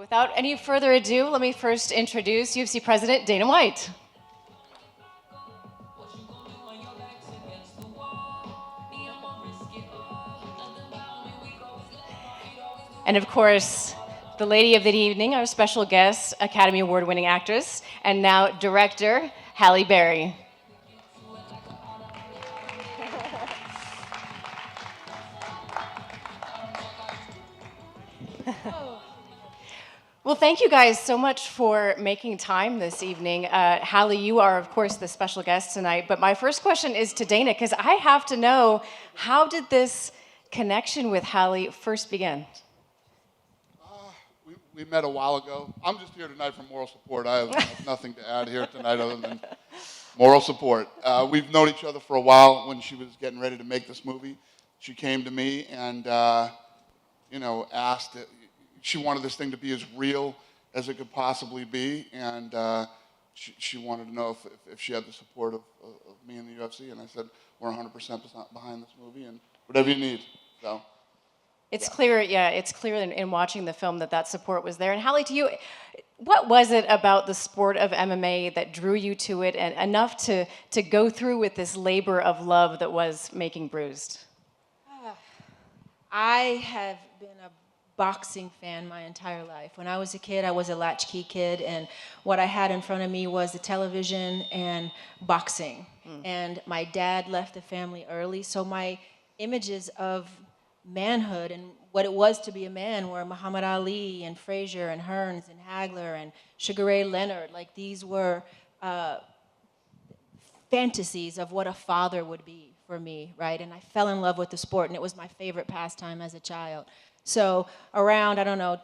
Without any further ado, let me first introduce UFC President Dana White. And of course, the lady of the evening, our special guest, Academy Award-winning actress, and now director, Halle Berry. Well, thank you guys so much for making time this evening. Halle, you are, of course, the special guest tonight, but my first question is to Dana, because I have to know, how did this connection with Halle first begin? We met a while ago. I'm just here tonight for moral support. I have nothing to add here tonight other than moral support. We've known each other for a while. When she was getting ready to make this movie, she came to me and asked. She wanted this thing to be as real as it could possibly be, and she wanted to know if she had the support of me in the UFC, and I said, we're 100% behind this movie, and whatever you need. So. It's clear, it's clear in watching the film that support was there. And Halle, to you, what was it about the sport of MMA that drew you to it and enough to go through with this labor of love that was making Bruised? I have been a boxing fan my entire life. When I was a kid, I was a latchkey kid, and what I had in front of me was the television and boxing. And my dad left the family early, so my images of manhood and what it was to be a man were Muhammad Ali and Frazier and Hearns and Hagler and Sugar Ray Leonard. Like, these were fantasies of what a father would be for me, right? And I fell in love with the sport, and it was my favorite pastime as a child. So around,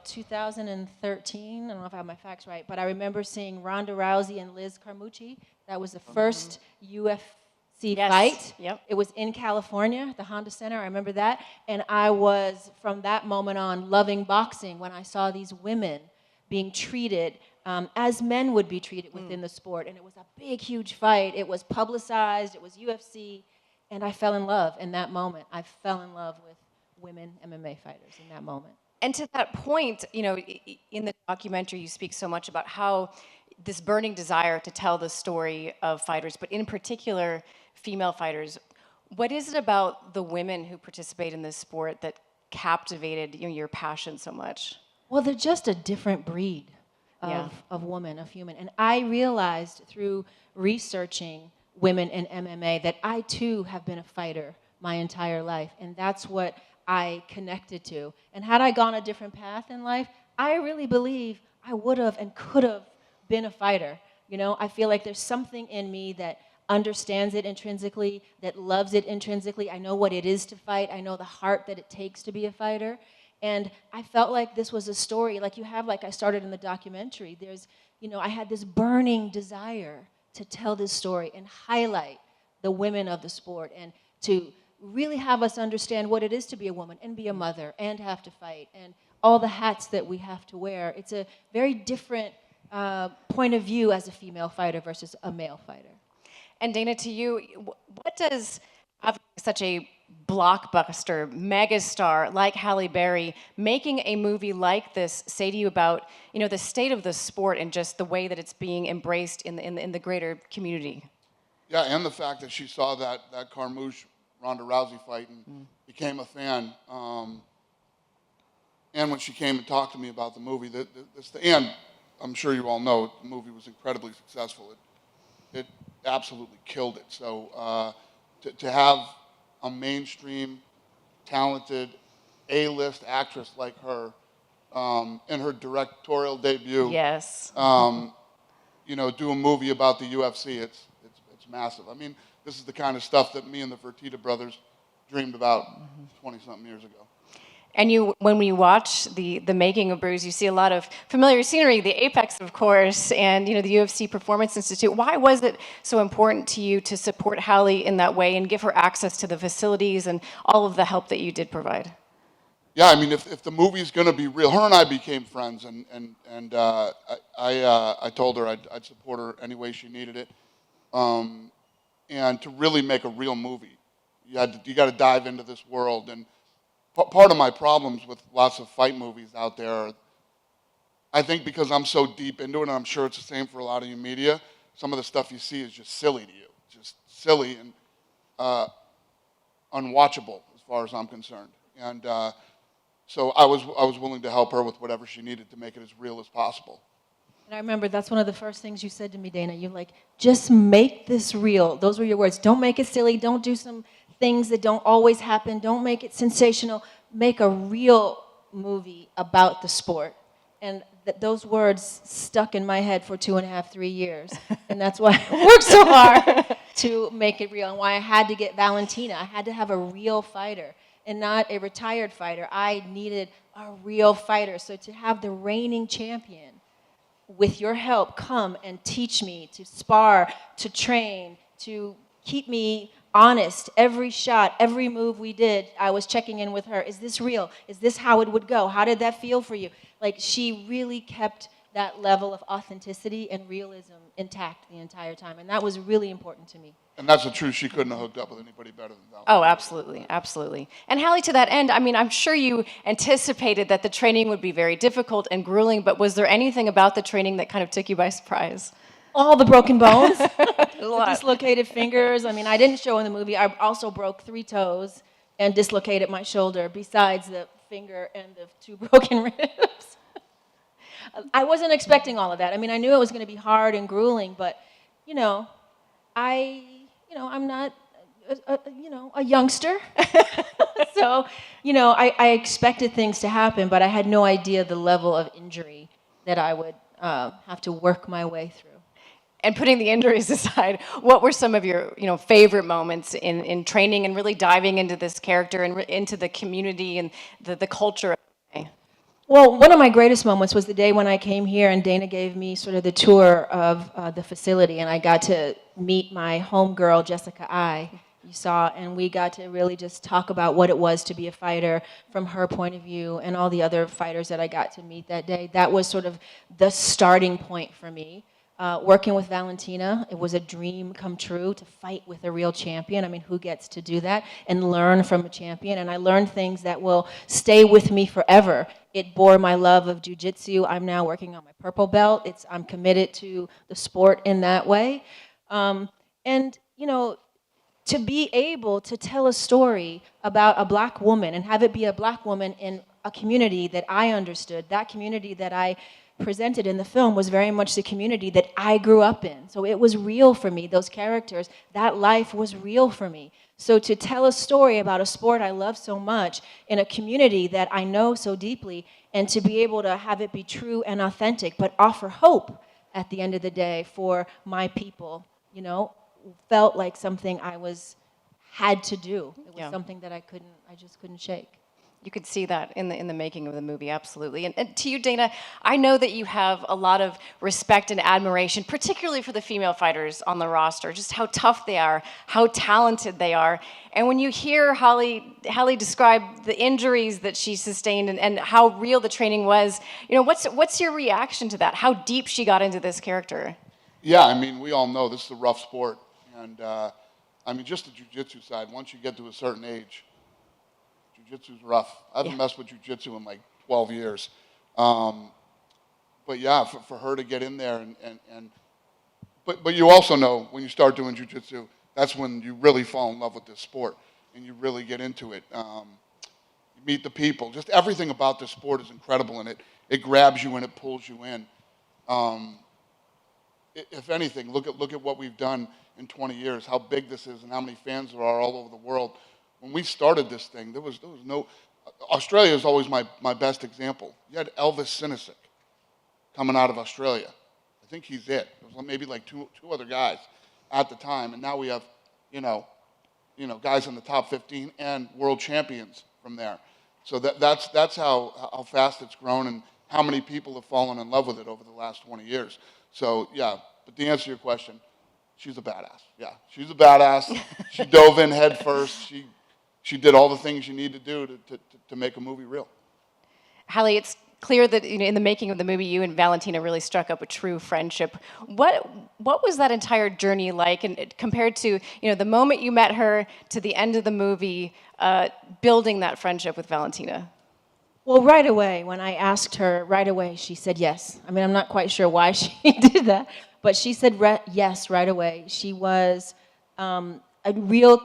2013, I don't know if I have my facts right, but I remember seeing Ronda Rousey and Liz Carmucci. That was the first UFC fight. Yep. It was in California, at the Honda Center, I remember that. And I was, from that moment on, loving boxing when I saw these women being treated as men would be treated within the sport. And it was a big, huge fight. It was publicized, it was UFC, and I fell in love in that moment. I fell in love with women MMA fighters in that moment. And to that point, in the documentary, you speak so much about how this burning desire to tell the story of fighters, but in particular, female fighters. What is it about the women who participate in this sport that captivated your passion so much? Well, they're just a different breed of woman, of human. And I realized through researching women in MMA that I too have been a fighter my entire life. And that's what I connected to. And had I gone a different path in life, I really believe I would have and could have been a fighter. I feel like there's something in me that understands it intrinsically, that loves it intrinsically. I know what it is to fight. I know the heart that it takes to be a fighter. And I felt like this was a story, like I started in the documentary. I had this burning desire to tell this story and highlight the women of the sport and to really have us understand what it is to be a woman and be a mother and have to fight and all the hats that we have to wear. It's a very different point of view as a female fighter versus a male fighter. And Dana, to you, what does such a blockbuster megastar like Halle Berry making a movie like this say to you about the state of the sport and just the way that it's being embraced in the greater community? Yeah, and the fact that she saw that Carmouche Ronda Rousey fight and became a fan. And when she came and talked to me about the movie, and I'm sure you all know, the movie was incredibly successful. It absolutely killed it. So to have a mainstream, talented, A-list actress like her in her directorial debut, yes, do a movie about the UFC, it's massive. I mean, this is the kind of stuff that me and the Fertitta brothers dreamed about 20-something years ago. And when we watch the making of Bruised, you see a lot of familiar scenery, the Apex, of course, and the UFC Performance Institute. Why was it so important to you to support Halle in that way and give her access to the facilities and all of the help that you did provide? Yeah, I mean, if the movie's going to be real, her and I became friends, and I told her I'd support her any way she needed it, and to really make a real movie, you got to dive into this world. And part of my problems with lots of fight movies out there, I think because I'm so deep into it, and I'm sure it's the same for a lot of you media, some of the stuff you see is just silly to you. Just silly and unwatchable as far as I'm concerned. And so I was willing to help her with whatever she needed to make it as real as possible. And I remember that's one of the first things you said to me, Dana. You're like, just make this real. Those were your words. Don't make it silly. Don't do some things that don't always happen. Don't make it sensational. Make a real movie about the sport. And those words stuck in my head for 2.5, 3 years. And that's why I worked so hard to make it real, and why I had to get Valentina. I had to have a real fighter and not a retired fighter. I needed a real fighter. So to have the reigning champion, with your help, come and teach me to spar, to train, to keep me honest. Every shot, every move we did, I was checking in with her. Is this real? Is this how it would go? How did that feel for you? Like, she really kept that level of authenticity and realism intact the entire time. And that was really important to me. And that's the truth. She couldn't have hooked up with anybody better than Val. Oh, absolutely, absolutely. And Halle, to that end, I mean, I'm sure you anticipated that the training would be very difficult and grueling, but was there anything about the training that kind of took you by surprise? All the broken bones, the dislocated fingers. I mean, I didn't show in the movie. I also broke 3 toes and dislocated my shoulder, besides the finger and the 2 broken ribs. I wasn't expecting all of that. I mean, I knew it was going to be hard and grueling, but, I'm not, a youngster. So, I expected things to happen, but I had no idea the level of injury that I would have to work my way through. And putting the injuries aside, what were some of your, favorite moments in training and really diving into this character and into the community and the culture? Well, one of my greatest moments was the day when I came here and Dana gave me sort of the tour of the facility, and I got to meet my homegirl, Jessica I, you saw, and we got to really just talk about what it was to be a fighter from her point of view, and all the other fighters that I got to meet that day. That was sort of the starting point for me. Working with Valentina, it was a dream come true to fight with a real champion. I mean, who gets to do that and learn from a champion? And I learned things that will stay with me forever. It bore my love of jiu-jitsu. I'm now working on my purple belt. I'm committed to the sport in that way. To be able to tell a story about a black woman and have it be a black woman in a community that I understood, that community that I presented in the film was very much the community that I grew up in. So it was real for me, those characters, that life was real for me. So to tell a story about a sport I love so much in a community that I know so deeply, and to be able to have it be true and authentic, but offer hope at the end of the day for my people, felt like something I had to do. It was something that I just couldn't shake. You could see that in the making of the movie, absolutely. And to you, Dana, I know that you have a lot of respect and admiration, particularly for the female fighters on the roster, just how tough they are, how talented they are. And when you hear Halle describe the injuries that she sustained and how real the training was, what's your reaction to that? How deep she got into this character? Yeah, I mean, we all know this is a rough sport. And, just the jiu-jitsu side, once you get to a certain age, jiu-jitsu's rough. I haven't messed with jiu-jitsu in like 12 years. But yeah, for her to get in there but you also know when you start doing jiu-jitsu, that's when you really fall in love with this sport and you really get into it. You meet the people. Just everything about this sport is incredible, and it grabs you and it pulls you in. If anything, look at what we've done in 20 years, how big this is and how many fans there are all over the world. When we started this thing, there was no. Australia is always my best example. You had Elvis Sinisic coming out of Australia. I think he's it. There was maybe like two other guys at the time, and now we have, guys in the top 15 and world champions from there. So that's how fast it's grown and how many people have fallen in love with it over the last 20 years. So yeah, but to answer your question, she's a badass. Yeah, she's a badass. She dove in head first. She did all the things you need to do to make a movie real. Halle, it's clear that in the making of the movie, you and Valentina really struck up a true friendship. What was that entire journey like, and compared to the moment you met her to the end of the movie, building that friendship with Valentina? Well, right away, when I asked her, right away, she said yes. I mean, I'm not quite sure why she did that, but she said yes right away. She was a real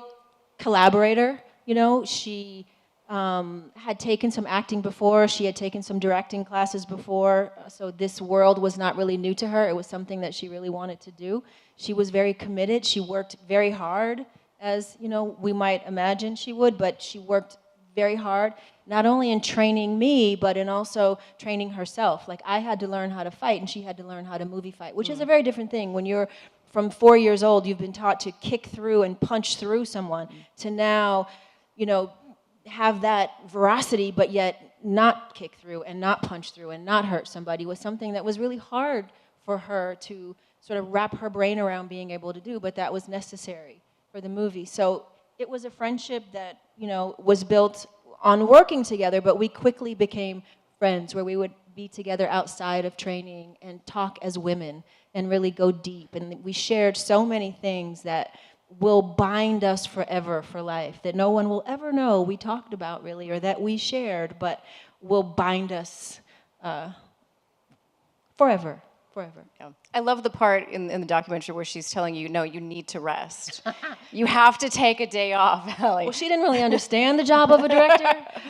collaborator. You know, she had taken some acting before. She had taken some directing classes before. So this world was not really new to her. It was something that she really wanted to do. She was very committed. She worked very hard, as you know, we might imagine she would, but she worked very hard, not only in training me, but in also training herself. Like, I had to learn how to fight, and she had to learn how to movie fight, which is a very different thing. When you're from 4 years old, you've been taught to kick through and punch through someone, to now, you know, have that veracity, but yet not kick through and not punch through and not hurt somebody was something that was really hard for her to sort of wrap her brain around being able to do, but that was necessary for the movie. So it was a friendship that, you know, was built on working together, but we quickly became friends where we would be together outside of training and talk as women and really go deep. And we shared so many things that will bind us forever for life, that no one will ever know we talked about really, or that we shared, but will bind us forever. Yeah. I love the part in the documentary where she's telling you, no, you need to rest. You have to take a day off, Halle. Well, she didn't really understand the job of a director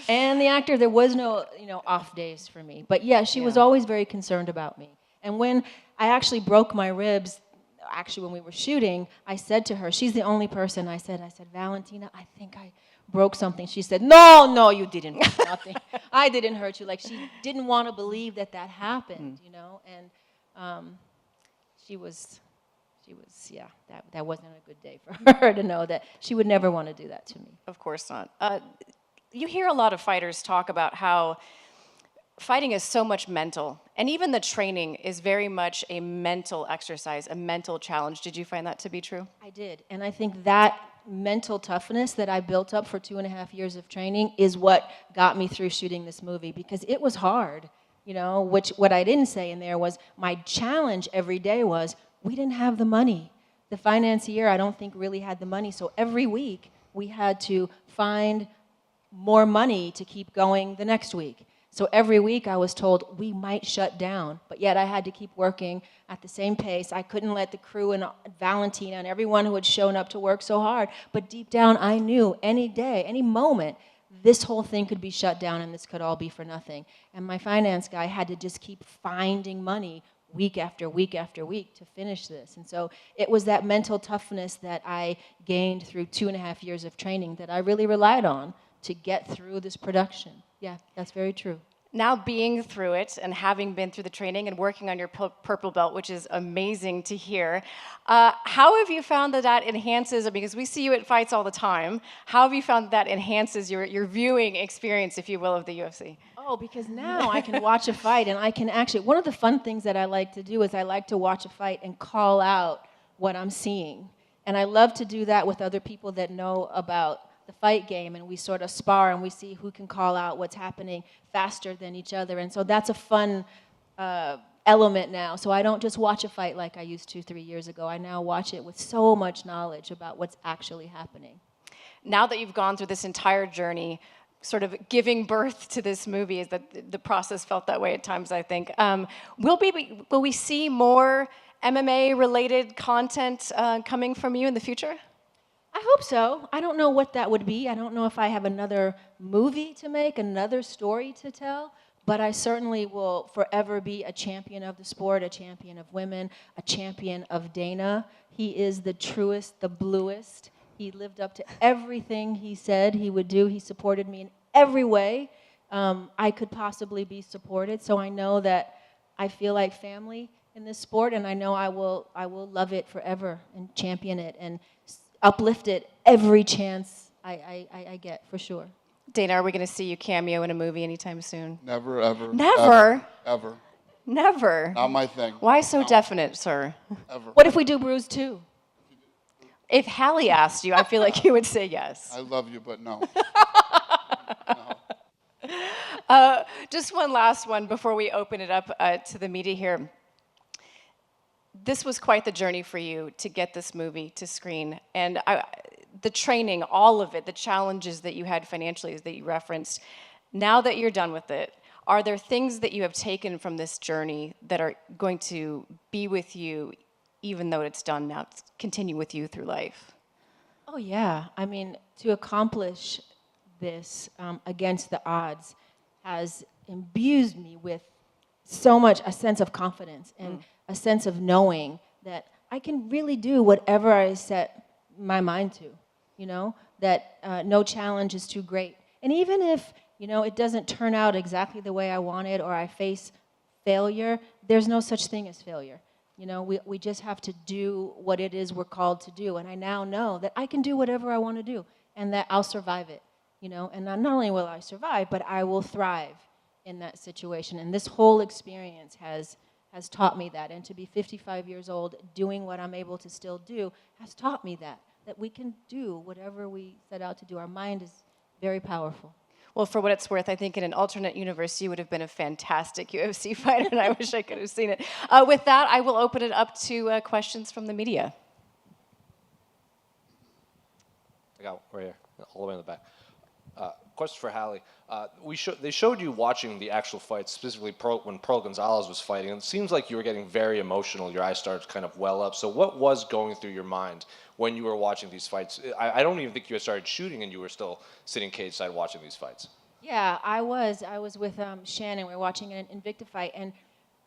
and the actor. There was no, you know, off days for me. But yeah, she was always very concerned about me. And when I actually broke my ribs, actually when we were shooting, I said to her, she's the only person I said, Valentina, I think I broke something. She said, no, you didn't break nothing. I didn't hurt you. Like, she didn't want to believe that happened, you know, and she was, yeah, that wasn't a good day for her to know that she would never want to do that to me. Of course not. You hear a lot of fighters talk about how fighting is so much mental, and even the training is very much a mental exercise, a mental challenge. Did you find that to be true? I did, and I think that mental toughness that I built up for 2.5 years of training is what got me through shooting this movie, because it was hard. You know, what I didn't say in there was my challenge every day was we didn't have the money. The financier, I don't think, really had the money. So every week we had to find more money to keep going the next week. So every week I was told we might shut down, but yet I had to keep working at the same pace. I couldn't let the crew and Valentina and everyone who had shown up to work so hard. But deep down I knew any day, any moment, this whole thing could be shut down and this could all be for nothing. And my finance guy had to just keep finding money week after week after week to finish this. And so it was that mental toughness that I gained through 2.5 years of training that I really relied on to get through this production. Yeah, that's very true. Now being through it and having been through the training and working on your purple belt, which is amazing to hear, how have you found that enhances, because we see you at fights all the time, how have you found that enhances your viewing experience, if you will, of the UFC? Oh, because now I can watch a fight and I can actually, one of the fun things that I like to do is I like to watch a fight and call out what I'm seeing. And I love to do that with other people that know about the fight game, and we sort of spar and we see who can call out what's happening faster than each other. And so that's a fun element now. So I don't just watch a fight like I used to 3 years ago. I now watch it with so much knowledge about what's actually happening. Now that you've gone through this entire journey, sort of giving birth to this movie, is that the process felt that way at times, I think. Will we see more MMA-related content coming from you in the future? I hope so. I don't know what that would be. I don't know if I have another movie to make, another story to tell, but I certainly will forever be a champion of the sport, a champion of women, a champion of Dana. He is the truest, the bluest. He lived up to everything he said he would do. He supported me in every way I could possibly be supported. So I know that I feel like family in this sport, and I know I will love it forever and champion it and uplift it every chance I get, for sure. Dana, are we going to see you cameo in a movie anytime soon? Never, ever. Never? Ever. Never? Not my thing. Why so definite, sir? Ever. What if we do Bruised too? If Halle asked you, I feel like you would say yes. I love you, but no. No. Just one last one before we open it up to the media here. This was quite the journey for you to get this movie to screen. And the training, all of it, the challenges that you had financially that you referenced, Now that you're done with it, are there things that you have taken from this journey that are going to be with you, even though it's done now, continue with you through life? Oh, yeah. I mean, to accomplish this against the odds has imbued me with so much a sense of confidence and a sense of knowing that I can really do whatever I set my mind to, you know, that no challenge is too great. And even if, you know, it doesn't turn out exactly the way I wanted or I face failure, there's no such thing as failure. You know, we just have to do what it is we're called to do. And I now know that I can do whatever I want to do and that I'll survive it, you know. And not only will I survive, but I will thrive in that situation. And this whole experience has taught me that. And to be 55 years old, doing what I'm able to still do, has taught me that we can do whatever we set out to do. Our mind is very powerful. Well, for what it's worth, I think in an alternate universe, you would have been a fantastic UFC fighter, and I wish I could have seen it. With that, I will open it up to questions from the media. I got right here, all the way in the back. Question for Halle. They showed you watching the actual fight, specifically when Pearl Gonzalez was fighting, and it seems like you were getting very emotional. Your eyes started to kind of well up. So what was going through your mind when you were watching these fights? I don't even think you had started shooting and you were still sitting cage side watching these fights. Yeah, I was with Shannon. We were watching an Invicta fight, and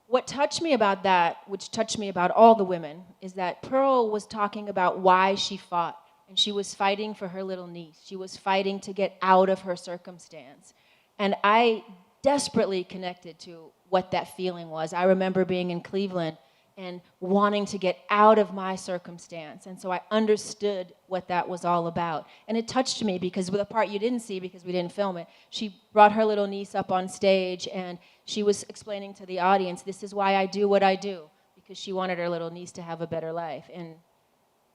what touched me about that, which touched me about all the women, is that Pearl was talking about why she fought. And she was fighting for her little niece. She was fighting to get out of her circumstance. And I desperately connected to what that feeling was. I remember being in Cleveland and wanting to get out of my circumstance. And so I understood what that was all about. And it touched me because with the part you didn't see because we didn't film it, she brought her little niece up on stage and she was explaining to the audience, this is why I do what I do, because she wanted her little niece to have a better life. And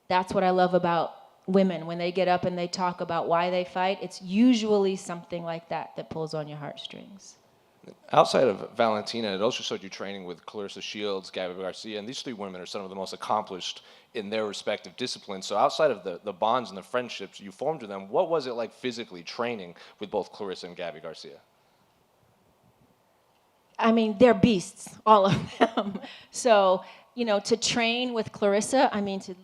that's what I love about women. When they get up and they talk about why they fight, it's usually something like that pulls on your heartstrings. Outside of Valentina, it also showed you training with Clarissa Shields, Gabby Garcia, and these three women are some of the most accomplished in their respective disciplines. So outside of the bonds and the friendships you formed with them, what was it like physically training with both Clarissa and Gabby Garcia? I mean, they're beasts, all of them. So, you know, to train with Clarissa, I mean, to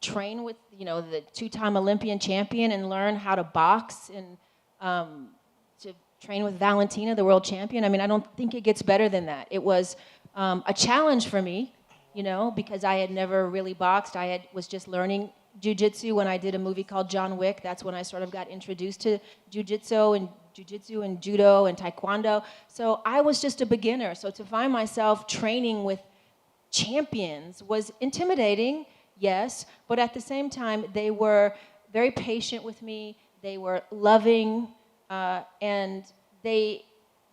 train with, you know, the two-time Olympian champion and learn how to box and to train with Valentina, the world champion. I mean, I don't think it gets better than that. It was a challenge for me, you know, because I had never really boxed. Was just learning jiu-jitsu when I did a movie called John Wick. That's when I sort of got introduced to jiu-jitsu and judo and taekwondo. So I was just a beginner. So to find myself training with champions was intimidating. Yes, but at the same time, they were very patient with me. They were loving, and they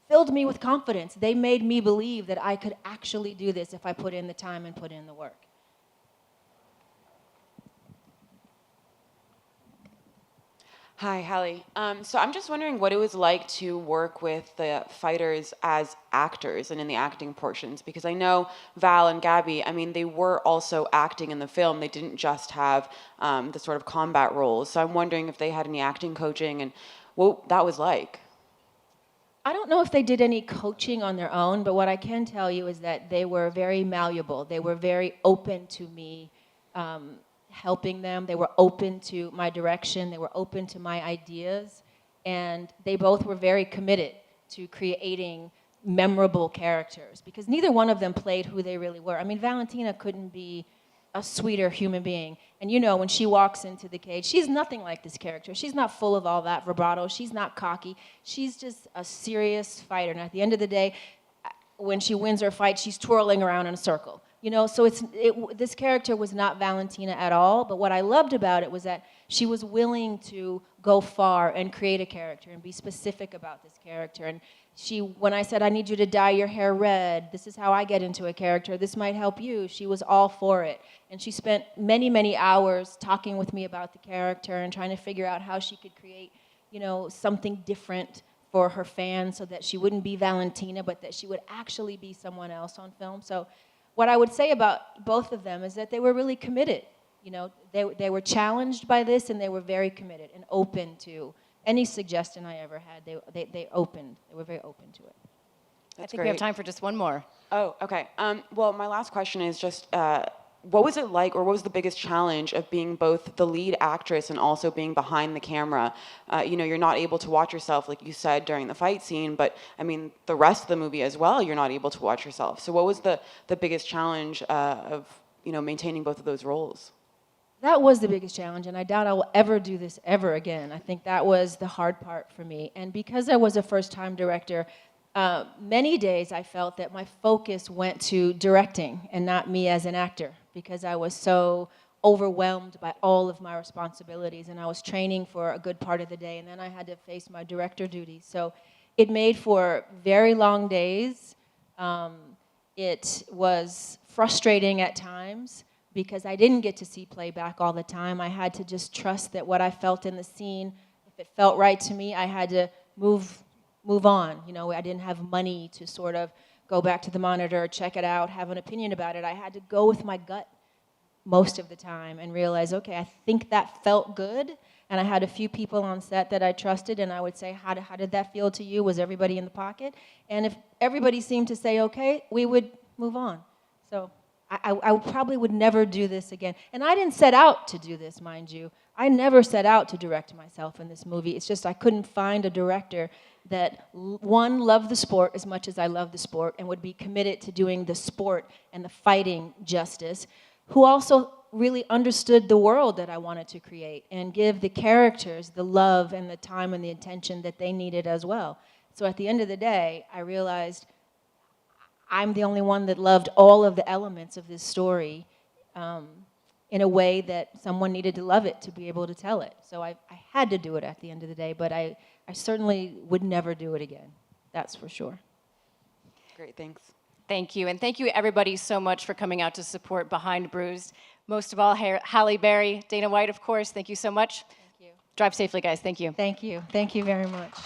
filled me with confidence. They made me believe that I could actually do this if I put in the time and put in the work. Hi, Halle. So I'm just wondering what it was like to work with the fighters as actors and in the acting portions, because I know Val and Gabby, I mean, they were also acting in the film. They didn't just have the sort of combat roles. So I'm wondering if they had any acting coaching and what that was like. I don't know if they did any coaching on their own, but what I can tell you is that they were very malleable. They were very open to me helping them. They were open to my direction. They were open to my ideas. And they both were very committed to creating memorable characters because neither one of them played who they really were. I mean, Valentina couldn't be a sweeter human being. And you know, when she walks into the cage, she's nothing like this character. She's not full of all that vibrato. She's not cocky. She's just a serious fighter. And at the end of the day, when she wins her fight, she's twirling around in a circle. You know, so this character was not Valentina at all, but what I loved about it was that she was willing to go far and create a character and be specific about this character. And when I said, I need you to dye your hair red, this is how I get into a character, this might help you, she was all for it. And she spent many, many hours talking with me about the character and trying to figure out how she could create, you know, something different for her fans so that she wouldn't be Valentina, but that she would actually be someone else on film. So what I would say about both of them is that they were really committed. You know, they were challenged by this and they were very committed and open to any suggestion I ever had, they were very open to it. I think we have time for just one more. Oh, okay. Well, my last question is just, what was it like, or what was the biggest challenge of being both the lead actress and also being behind the camera? You know, you're not able to watch yourself, like you said, during the fight scene, but I mean, the rest of the movie as well, you're not able to watch yourself. So what was the biggest challenge of, you know, maintaining both of those roles? That was the biggest challenge, and I doubt I will ever do this ever again. I think that was the hard part for me. And because I was a first-time director, many days I felt that my focus went to directing and not me as an actor, because I was so overwhelmed by all of my responsibilities, and I was training for a good part of the day, and then I had to face my director duties. So it made for very long days. It was frustrating at times because I didn't get to see playback all the time. I had to just trust that what I felt in the scene, if it felt right to me, I had to move on. You know, I didn't have money to sort of go back to the monitor, check it out, have an opinion about it. I had to go with my gut most of the time and realize, okay, I think that felt good. And I had a few people on set that I trusted, and I would say, how did that feel to you? Was everybody in the pocket? And if everybody seemed to say, okay, we would move on. So I probably would never do this again. And I didn't set out to do this, mind you. I never set out to direct myself in this movie. It's just I couldn't find a director that, one, loved the sport as much as I love the sport and would be committed to doing the sport and the fighting justice, who also really understood the world that I wanted to create and give the characters the love and the time and the attention that they needed as well. So at the end of the day, I realized I'm the only one that loved all of the elements of this story in a way that someone needed to love it to be able to tell it. So I had to do it at the end of the day, but I certainly would never do it again. That's for sure. Great, thanks. Thank you. And thank you, everybody, so much for coming out to support Behind Bruised. Most of all, Halle Berry, Dana White, of course. Thank you so much. Thank you. Drive safely, guys. Thank you. Thank you. Thank you very much.